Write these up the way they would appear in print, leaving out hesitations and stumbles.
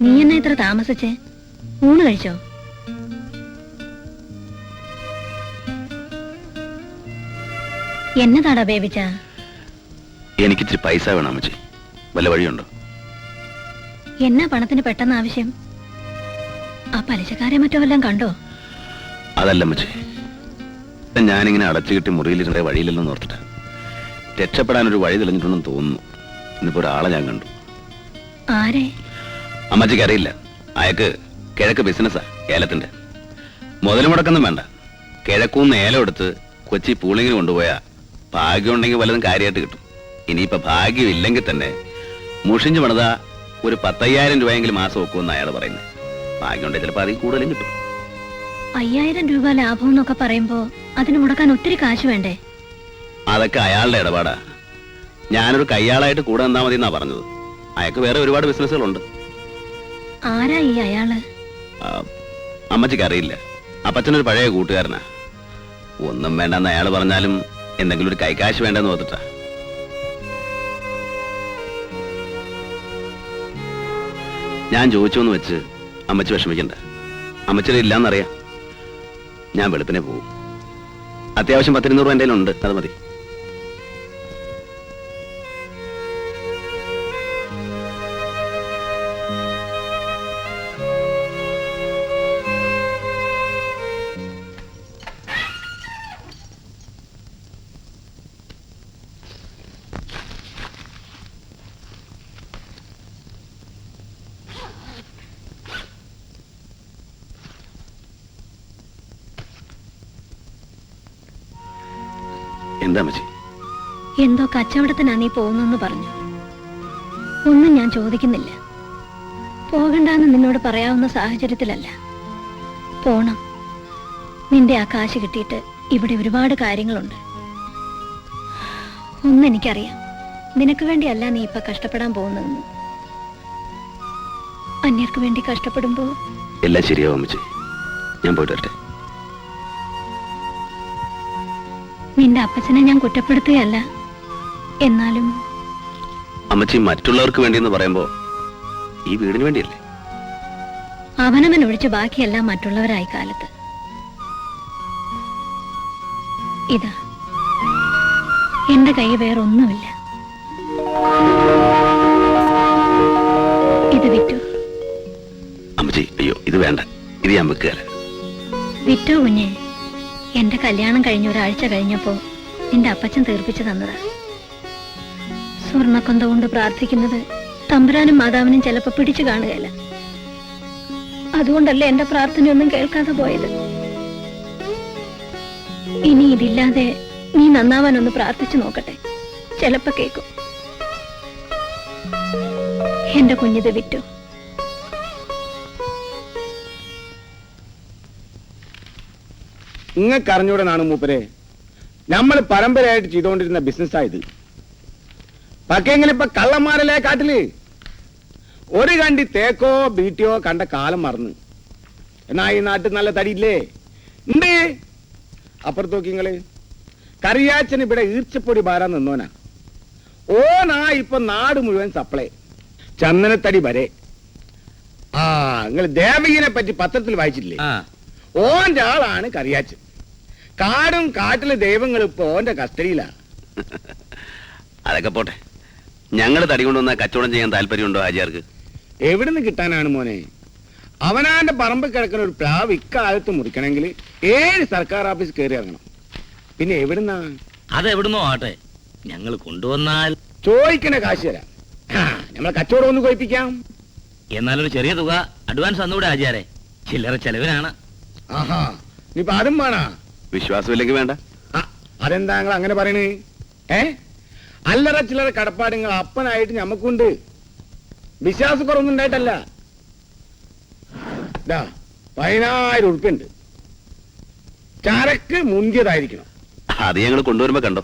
നീ എന്നാ ഇത്ര താമസിച്ചേ? ഊണ് കഴിച്ചോ? എന്നതാടാ ബേബിച്ച? എനിക്കിച്ചിരി പൈസ വേണം അമ്മച്ചി. വല്ല വഴിയുണ്ടോ? എന്നാ പണത്തിന് പെട്ടെന്ന് ആവശ്യം? ആ പലിശക്കാരെ മറ്റോ വല്ലതും കണ്ടോ? അതല്ല അമ്മച്ചി, ഞാനിങ്ങനെ അടച്ചു കിട്ടി മുറിയിലിരുന്ന വഴിയില്ലെന്ന് ഓർത്തിട്ട് രക്ഷപ്പെടാനൊരു വഴി തെളിഞ്ഞിട്ടുണ്ടെന്ന് തോന്നുന്നു. ഇന്നിപ്പോ ഒരാളെ ഞാൻ കണ്ടു. ആരെ? അമ്മച്ചിക്ക് അറിയില്ല. അയാൾക്ക് കിഴക്ക് ബിസിനസ്സാ, ഏലത്തിന്റെ. മുതൽ മുടക്കൊന്നും വേണ്ട. കിഴക്കൂന്ന് ഏലം എടുത്ത് കൊച്ചി പൂളിങ്ങിന് കൊണ്ടുപോയാ ഭാഗ്യം ഉണ്ടെങ്കിൽ വല്ലതും കാര്യമായിട്ട് കിട്ടും. ഇനിയിപ്പോ ഭാഗ്യം ഇല്ലെങ്കിൽ തന്നെ മുഷിഞ്ഞു പണിത ഒരു 10,000 രൂപയെങ്കിലും മാസം വെക്കുമെന്ന് അയാൾ പറയുന്നത്. ഭാഗ്യം ഉണ്ടെങ്കിൽ ചിലപ്പോൾ അതിൽ കൂടുതലും കിട്ടും. 5,000 രൂപ ലാഭം എന്നൊക്കെ പറയുമ്പോ അതിന് മുടക്കാൻ ഒത്തിരി കാശ് വേണ്ടേ? അതൊക്കെ അയാളുടെ ഇടപാടാ. ഞാനൊരു കയ്യാളായിട്ട് കൂടെ നിന്നാ മതി എന്നാ പറഞ്ഞത്. അയാൾക്ക് വേറെ ഒരുപാട് ബിസിനസ്സുകളുണ്ട്. ആരാ ഈ അയാള്? അമ്മച്ചിക്ക് അറിയില്ല. അപ്പച്ചനൊരു പഴയ കൂട്ടുകാരനാ. ഒന്നും വേണ്ടെന്ന് അയാൾ പറഞ്ഞാലും എന്തെങ്കിലും ഒരു കൈക്കാശ് വേണ്ടെന്ന് ഓർത്തിട്ടാ. ഞാൻ ചോദിച്ചോന്ന് വെച്ച് അമ്മച്ചി വിഷമിക്കണ്ട. അമ്മച്ചിയുടെ ഇല്ലാന്നറിയാം. ഞാൻ വെളുപ്പിനെ പോകും. അത്യാവശ്യം 10-200 രൂപ എൻ്റെ കയ്യിലുണ്ട്. അത് മതി. എന്താ അമ്മച്ചി? എന്തോ കച്ചവടത്തിനാ നീ പോകുന്നെന്ന് പറഞ്ഞു. ഒന്നും ഞാൻ ചോദിക്കുന്നില്ല. പോകണ്ടെന്ന് നിന്നോട് പറയാവുന്ന സാഹചര്യത്തിലല്ല. പോണം. നിന്റെ ആ കാശ് കിട്ടിയിട്ട് ഇവിടെ ഒരുപാട് കാര്യങ്ങളുണ്ട്. ഒന്നെനിക്കറിയാം, നിനക്ക് വേണ്ടിയല്ല നീ ഇപ്പൊ കഷ്ടപ്പെടാൻ പോകുന്നതെന്ന്. അന്യർക്ക് വേണ്ടി കഷ്ടപ്പെടുമ്പോ എല്ലാം ശരിയാവും അമ്മച്ചി. ഞാൻ പോയിട്ട് വരട്ടെ. നിന്റെ അപ്പച്ചനെ ഞാൻ കുറ്റപ്പെടുത്തുകയല്ല. എന്നാലും അമ്മച്ചി മറ്റുള്ളവർക്ക് വേണ്ടിയെന്ന് പറയുമ്പോ ഈ വീടിന് വേണ്ടിയല്ലേ? അവനവൻ ഒഴിച്ച് ബാക്കിയെല്ലാം മറ്റുള്ളവരായി കാലത്ത്. ഇതാ എന്റെ കൈ വേറൊന്നുമില്ല. ഇത് വിറ്റു. അമ്മച്ചി അയ്യോ, ഇത് വേണ്ട. ഇത് ഞാൻ വെക്കുകയല്ല. വിറ്റു കുഞ്ഞെ. എന്റെ കല്യാണം കഴിഞ്ഞ ഒരാഴ്ച കഴിഞ്ഞപ്പോ നിന്റെ അപ്പച്ചൻ തീർപ്പിച്ചു തന്നതാ. സ്വർണ്ണക്കൊന്ത കൊണ്ട് പ്രാർത്ഥിക്കുന്നത് തമ്പുരാനും മാതാവിനും ചിലപ്പോ പിടിച്ചു കാണുകയല്ല. അതുകൊണ്ടല്ലേ എന്റെ പ്രാർത്ഥനയൊന്നും കേൾക്കാതെ പോയത്. ഇനി ഇതില്ലാതെ നീ നന്നാവാനൊന്ന് പ്രാർത്ഥിച്ചു നോക്കട്ടെ, ചിലപ്പോ കേൾക്കും. എന്റെ കുഞ്ഞിത് വിറ്റു. നിങ്ങൾക്ക് അറിഞ്ഞൂടെന്നാണ് മൂപ്പരെ, നമ്മൾ പരമ്പരയായിട്ട് ചെയ്തുകൊണ്ടിരുന്ന ബിസിനസ്സായത്. പക്കെങ്കിലും ഇപ്പൊ കള്ളന്മാരല്ലേ കാട്ടില്. ഒരു കണ്ടി തേക്കോ ബീറ്റിയോ കണ്ട കാലം മറന്ന്. എന്നാ ഈ നാട്ടിൽ നല്ല തടിയില്ലേ? ഉണ്ട്. അപ്പുറത്ത് നോക്കിങ്ങള് കറിയാച്ചൻ ഇവിടെ ഈർച്ചപ്പൊടി പാരാൻ നിന്നോനാ. ഓനാ ഇപ്പൊ നാട് മുഴുവൻ സപ്ലൈ, ചന്ദനത്തടി വരെ. ആ, നിങ്ങൾ ദേവകിനെ പറ്റി പത്രത്തിൽ വായിച്ചില്ലേ? ഓന്റെ ആളാണ് കറിയാച്ചൻ. കാടും കാട്ടിലെ ദൈവങ്ങൾ ഇപ്പൊ ഓന്റെ കസ്റ്റഡിയിലാ. അതൊക്കെ പോട്ടെ. ഞങ്ങൾ തടി കൊണ്ടുവന്ന കച്ചവടം ചെയ്യാൻ താല്പര്യമുണ്ടോ ആചാർക്ക്? എവിടുന്ന് കിട്ടാനാണ് മോനെ? അവനാന്റെ പറമ്പ് കിടക്കുന്ന ഒരു പ്ലാവ് ഇക്കാലത്ത് മുറിക്കണമെങ്കിൽ 7 സർക്കാർ ഓഫീസ് കയറി ഇറങ്ങണം. പിന്നെ എവിടുന്നാ? അതെവിടുന്നോ ആട്ടെ, ഞങ്ങൾ കൊണ്ടുവന്നാൽ ചോദിക്കണ കാശ് തരാം. നമ്മളെ കച്ചവടം ഒന്ന് കൊഴിപ്പിക്കാം. എന്നാലൊരു ചെറിയ തുക അഡ്വാൻസ് തന്നൂടെ ആചാരെ? ചില്ലറ ചെലവിനാണ്. ആഹാ, ഇനിയിപ്പൊ അതും വേണാ? വിശ്വാസമില്ലെങ്കിൽ വേണ്ട. അതെന്താ നിങ്ങൾ അങ്ങനെ പറയണേ? അല്ലറ ചില്ലറ കടപ്പാടുങ്ങൾ അപ്പനായിട്ട് ഞമ്മക്കുണ്ട്. വിശ്വാസക്കുറവൊന്നും ഉണ്ടായിട്ടല്ല. 10,000 ഉറുപ്പിയുണ്ട്. ചരക്ക് മുന്തിയതായിരിക്കണം. അത് ഞങ്ങൾ കൊണ്ടുവരുമ്പോ കണ്ടോ.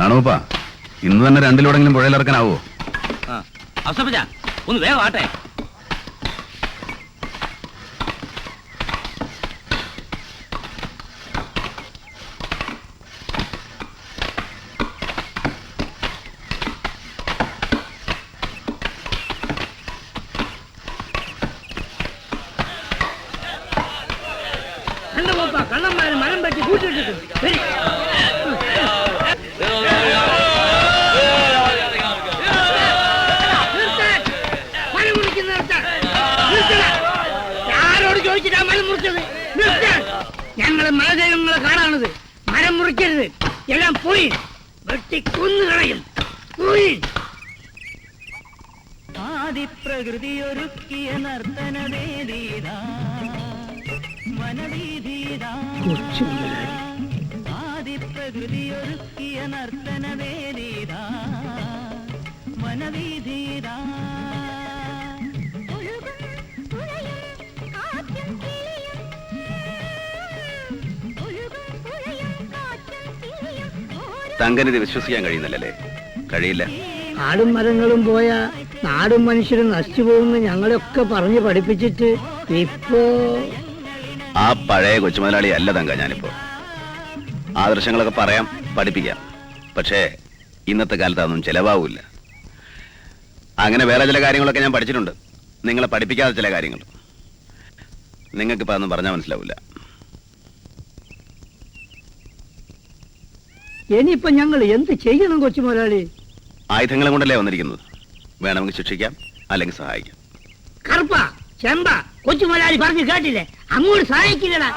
കാണുപ്പാ, ഇന്ന് തന്നെ 2 ലോഡെങ്കിലും പുഴയിലിറക്കാനാവോ? അവസരപ്പച്ച ഒന്ന് വേഗം ആട്ടെ. കള്ളന്മാര് മരം പറ്റി കൂട്ടിട്ട് ആരോട് ചോദിച്ചിട്ടാ മരം മുറിച്ചത്? ഞങ്ങള് മലദൈവങ്ങളെ കാണാണത്. മരം മുറിക്കരുത്, എല്ലാം പോയി വെട്ടി കൊന്നുകളയും. പോയി ആദിപ്രകൃതിയൊരുക്കിയ നർത്തനവേദീതാ മനവീതീതാ ആദിപ്രകൃതിയൊരുക്കിയ നർത്തനവേദീതാ മനവീതീതാ തങ്കനിത് വിശ്വസിക്കാൻ കഴിയുന്നില്ലല്ലേ? കഴിയില്ല. കാടും മരങ്ങളും പോയ നാടും മനുഷ്യരും നശിച്ചു പോകുന്ന ഞങ്ങളെയൊക്കെ പറഞ്ഞു പഠിപ്പിച്ചിട്ട് ഇപ്പോ ആ പഴയ കൊച്ചുമുതലാളി അല്ല തങ്ക ഞാനിപ്പോ. ആദർശങ്ങളൊക്കെ പറയാം, പഠിപ്പിക്കാം. പക്ഷേ ഇന്നത്തെ കാലത്ത് അതൊന്നും ചെലവാവില്ല. അങ്ങനെ വേറെ ചില കാര്യങ്ങളൊക്കെ ഞാൻ പഠിച്ചിട്ടുണ്ട്, നിങ്ങളെ പഠിപ്പിക്കാത്ത ചില കാര്യങ്ങൾ. നിങ്ങൾക്കിപ്പോൾ അതൊന്നും പറഞ്ഞാൽ മനസ്സിലാവില്ല. ഇനിയിപ്പോ ഞങ്ങൾ എന്ത് ചെയ്യണം കൊച്ചു മുതലാളി? ആയുധങ്ങളും കൊണ്ടല്ലേ വന്നിരിക്കുന്നത്. വേണമെങ്കിൽ ശിക്ഷിക്കാം, അല്ലെങ്കിൽ സഹായിക്കാം. കറുപ്പ ചെമ്പ കൊച്ചു മുതലാളി പറഞ്ഞു കേട്ടില്ലേ? അങ്ങോട്ട് സഹായിക്കില്ലടാ.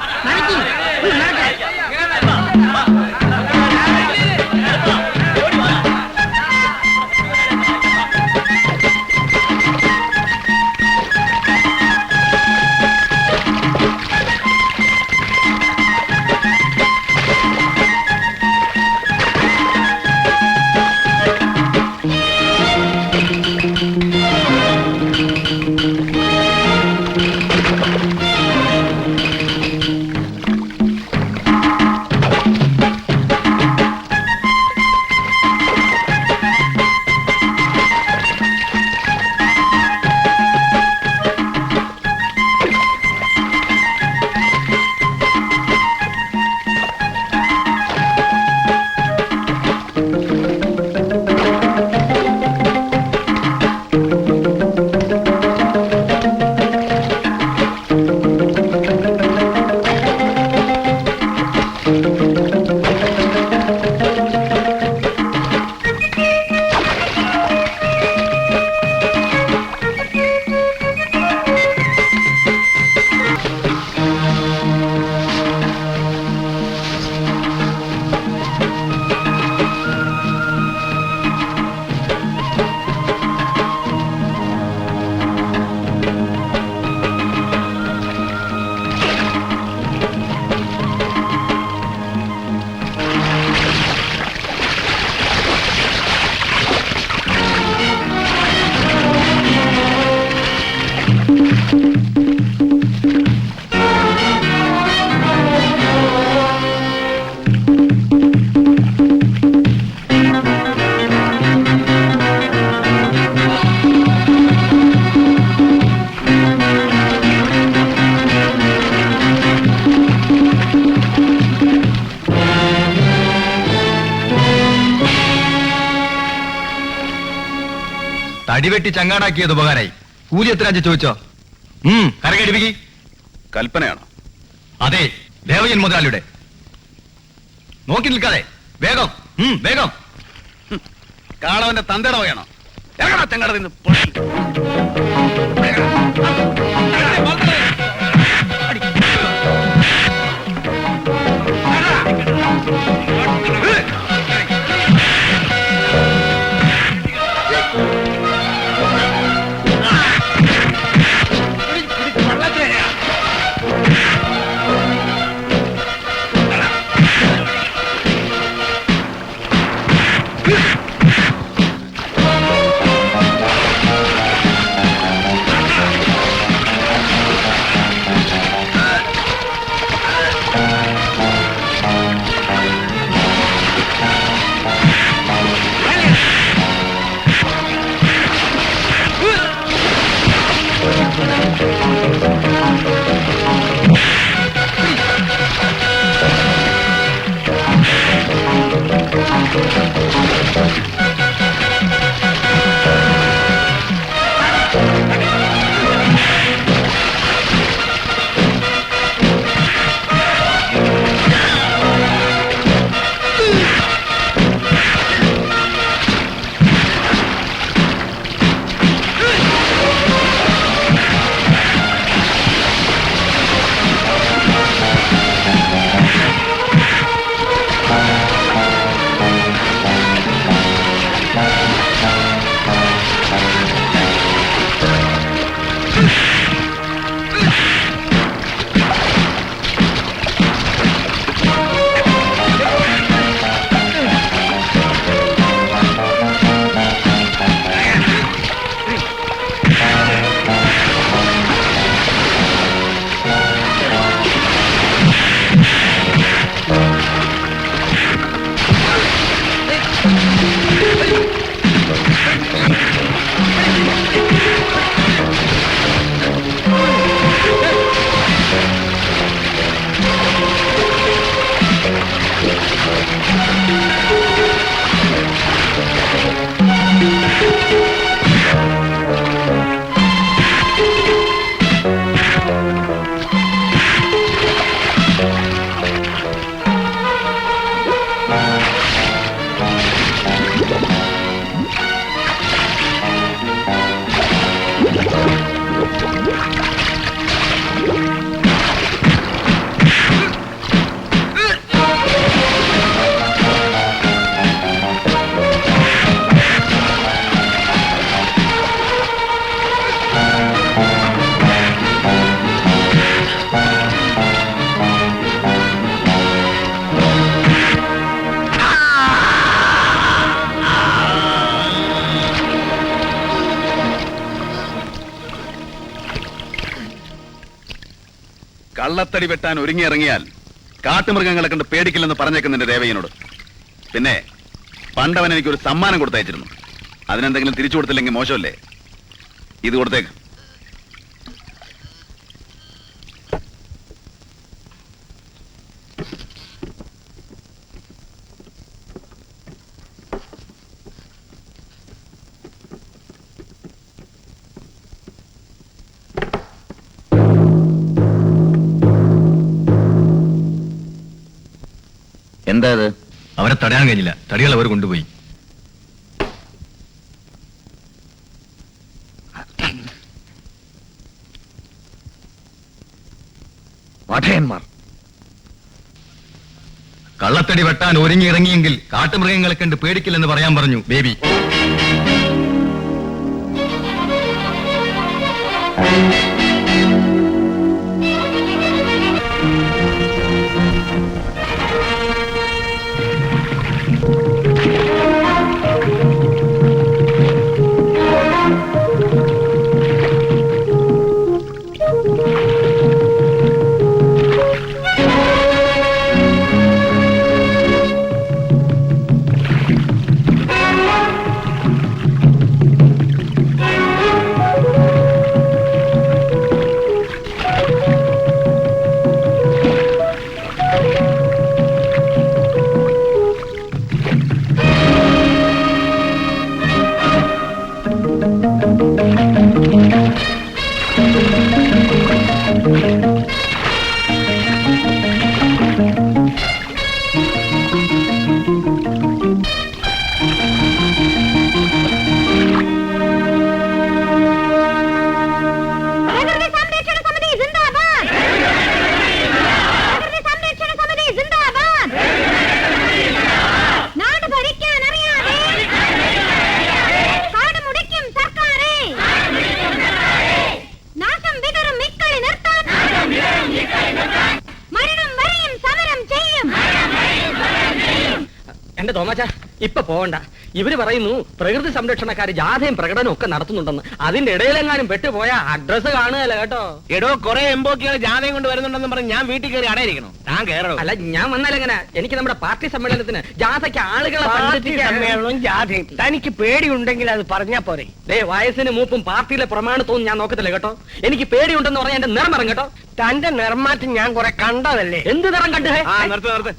തടിവെട്ടി ചങ്ങാടാക്കിയത് ഉപകാരായി. കൂലി എത്ര ചോദിച്ചോ? കരകടിപ്പിക്ക്. കൽപ്പനയാണോ? അതെ, ദേവയൻ മുതലാളിയുടെ. നോക്കി നിൽക്കാതെ വേഗം വേഗം. കാളവന്റെ തന്തയുടെ വകയാണോ? എങ്ങടാ ചങ്ങാട നിന്ന് കള്ളത്തടി വെട്ടാൻ ഒരുങ്ങിയിറങ്ങിയാൽ കാട്ടുമൃഗങ്ങളെ കണ്ട് പേടിക്കില്ലെന്ന് പറഞ്ഞേക്കുന്നുണ്ട് ദേവയ്യനോട്. പിന്നെ പണ്ടവൻ എനിക്കൊരു സമ്മാനം കൊടുത്തയച്ചിരുന്നു. അതിനെന്തെങ്കിലും തിരിച്ചു കൊടുത്തില്ലെങ്കിൽ മോശമല്ലേ? ഇത് കൊടുത്തേക്ക്. എന്താ അത്? അവരെ തടയാൻ കഴിഞ്ഞില്ല. തടികൾ അവർ കൊണ്ടുപോയി. മഠയന്മാർ കള്ളത്തടി വെട്ടാൻ ഒരുങ്ങിയിറങ്ങിയെങ്കിൽ കാട്ടുമൃഗങ്ങളെ കണ്ട് പേടിക്കില്ലെന്ന് പറയാൻ പറഞ്ഞു ബേബി. എന്റെ തോമാച്ച ഇപ്പൊ പോവണ്ട. ഇവര് പറയുന്നു പ്രകൃതി സംരക്ഷണക്കാര് ജാഥയും പ്രകടനവും ഒക്കെ നടത്തുന്നുണ്ടെന്ന്. അതിന്റെ ഇടയിലെങ്ങാനും പെട്ടുപോയ അഡ്രസ് കാണുകയല്ല കേട്ടോ. എടോ കുറെ എംബോക്കികൾ ജാഥയും കൊണ്ട് വരുന്നുണ്ടെന്ന് പറഞ്ഞ് ഞാൻ വീട്ടിൽ കയറി അടയിരിക്കണം. താൻ കയറോ? അല്ല, ഞാൻ വന്നാലെങ്ങനെ? എനിക്ക് നമ്മുടെ പാർട്ടി സമ്മേളനത്തിന് ജാഥയ്ക്ക് ആളുകളെ സമ്മേളനവും ജാഥയും തനിക്ക് പേടിയുണ്ടെങ്കിൽ അത് പറഞ്ഞാ പോരെ. വയസ്സിന് മൂപ്പും പാർട്ടിയിലെ പ്രമാണത്വവും ഞാൻ നോക്കത്തില്ല കേട്ടോ. എനിക്ക് പേടിയുണ്ടെന്ന് പറഞ്ഞാൽ എന്റെ നിറം ഇറങ്ങട്ടോ. തന്റെ നിർമ്മാറ്റം ഞാൻ കുറെ കണ്ടതല്ലേ. എന്ത് നിറം കണ്ടേ? നിർത്ത്.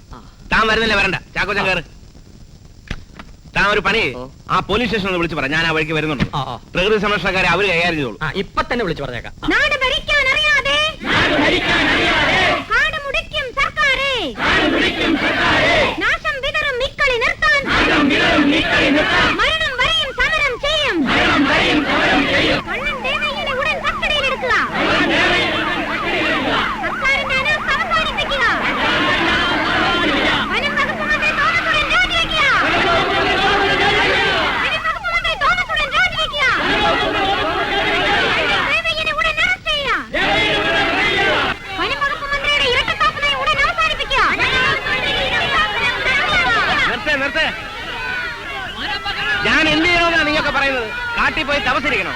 താൻ വരുന്നില്ല, വരണ്ട. ചാക്കോച്ചൻ കയറ്. താൻ ഒരു പണി, ആ പോലീസ് സ്റ്റേഷൻ ഒന്ന് വിളിച്ചു പറ. ഞാൻ ആ വഴിക്ക് വരുന്നുണ്ട്. പ്രകൃതി സംരക്ഷണക്കാരെ അവര് കൈകാര്യം ചെയ്തോളൂ. ഇപ്പൊ തന്നെ വിളിച്ചു പറഞ്ഞേക്കാം. നാട് ഭരിക്കാൻ അറിയാതെ കാട് മുടിക്കും സർക്കാരേ, നാശം വിതറും മിക്കളി നിർത്താൻ മരണം വരെയും സമരം ചെയ്യും. കള്ളൻ ദേവയ്യനെ ഉടൻ കസ്റ്റഡിയിലെടുക്കുക. സർക്കാരിന്റെ അനാസ്ഥ അവസാനിപ്പിക്കുക. വനം വകുപ്പ് മന്ത്രി തോമസുടൻ രാജിവെക്കുക. ദേവയ്യനെ ഉടൻ അറസ്റ്റ് ചെയ്യുക. വനം വകുപ്പ് മന്ത്രിയുടെ ഇരട്ടത്താപ്പ് നയം ഉടൻ അവസാനിപ്പിക്കുക. നിർത്ത്. ഞാൻ എന്ത് ചെയ്യണമെന്നാണ് നിങ്ങളൊക്കെ പറയുന്നത്? കാട്ടിൽ പോയി തപസ്സിരിക്കണോ?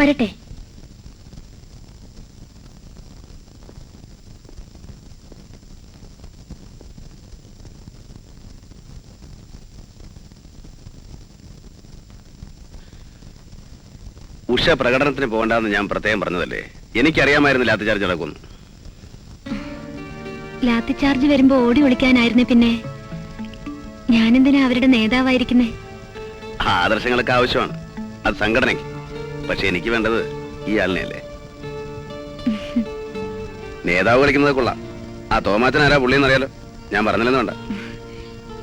വരട്ടെ. ഉഷ പ്രകടനത്തിന് പോകണ്ടെന്ന് ഞാൻ പ്രത്യേകം പറഞ്ഞതല്ലേ? എനിക്കറിയാമായിരുന്നു ലാത്തി ചാർജ് നടക്കുന്നു. ലാത്തി ചാർജ് വരുമ്പോ ഓടി ഒളിക്കാനായിരുന്നു. പിന്നെ ഞാനെന്തിനാ അവരുടെ നേതാവായിരിക്കുന്നേ? ആദർശങ്ങളൊക്കെ ആവശ്യമാണ്, അത് സംഘടനയ്ക്ക്. പക്ഷെ എനിക്ക് വേണ്ടത് ഈ ആളിനെയല്ലേ. നേതാവ് കളിക്കുന്നത് കൊള്ളാം. ആ തോമാച്ചൻ ആരാ പുള്ളിയെന്ന് അറിയാലോ. ഞാൻ പറഞ്ഞില്ലെന്ന് വേണ്ട.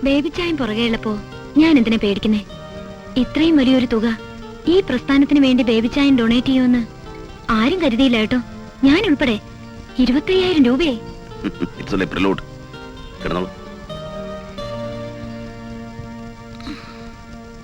ബേബിച്ചായം പുറകെ ഉള്ളപ്പോ ഞാൻ എന്തിനാ പേടിക്കുന്നേ? ഇത്രയും വലിയൊരു തുക ഈ പ്രസ്ഥാനത്തിന് വേണ്ടി ബേബിച്ചായൻ ഡൊണേറ്റ് ചെയ്യുമെന്ന് ആരും കരുതിയില്ല കേട്ടോ, ഞാൻ ഉൾപ്പെടെ. 25,000 രൂപയെ. It's a prelude. കിടന്നോളൂ.